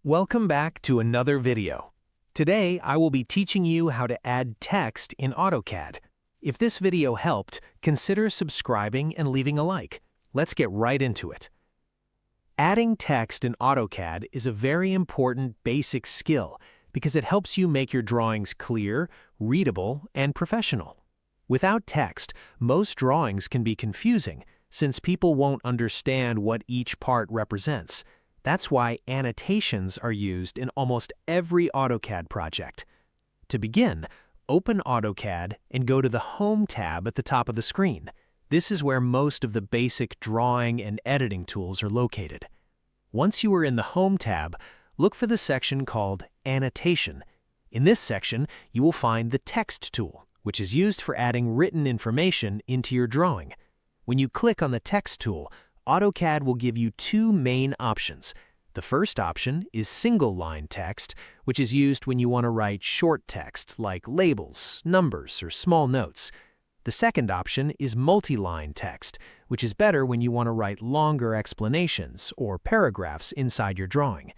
Welcome back to another video. Today, I will be teaching you how to add text in Autocad. If this video helped, consider subscribing and leaving a like. Let's get right into it. Adding text in Autocad is a very important basic skill because it helps you make your drawings clear, readable, and professional. Without text, most drawings can be confusing since people won't understand what each part represents. That's why annotations are used in almost every Autocad project. To begin, open Autocad and go to the Home tab at the top of the screen. This is where most of the basic drawing and editing tools are located. Once you are in the Home tab, look for the section called Annotation. In this section, you will find the Text tool, which is used for adding written information into your drawing. When you click on the Text tool, Autocad will give you two main options. The first option is single-line text, which is used when you want to write short text like labels, numbers, or small notes. The second option is multi-line text, which is better when you want to write longer explanations or paragraphs inside your drawing.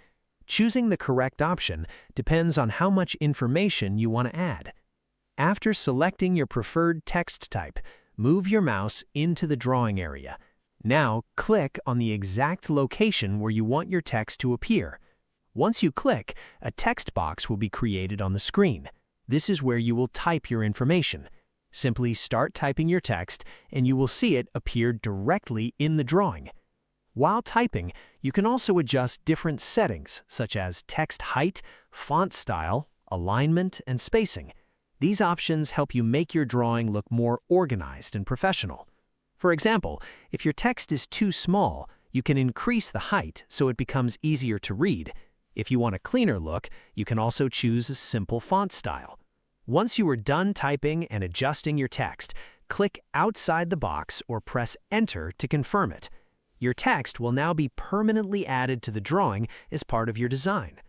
Choosing the correct option depends on how much information you want to add. After selecting your preferred text type, move your mouse into the drawing area. Now, click on the exact location where you want your text to appear. Once you click, a text box will be created on the screen. This is where you will type your information. Simply start typing your text, and you will see it appear directly in the drawing. While typing, you can also adjust different settings, such as text height, font style, alignment, and spacing. These options help you make your drawing look more organized and professional. For example, if your text is too small, you can increase the height so it becomes easier to read. If you want a cleaner look, you can also choose a simple font style. Once you are done typing and adjusting your text, click outside the box or press Enter to confirm it. Your text will now be permanently added to the drawing as part of your design.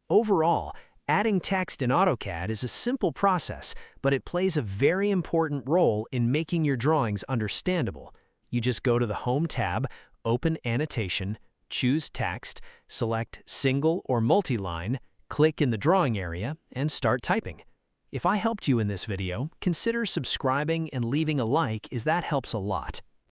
Overall, adding text in Autocad is a simple process, but it plays a very important role in making your drawings understandable. You just go to the Home tab, open Annotation, choose Text, select Single or Multi-line, click in the drawing area, and start typing. If I helped you in this video, consider subscribing and leaving a like as that helps a lot.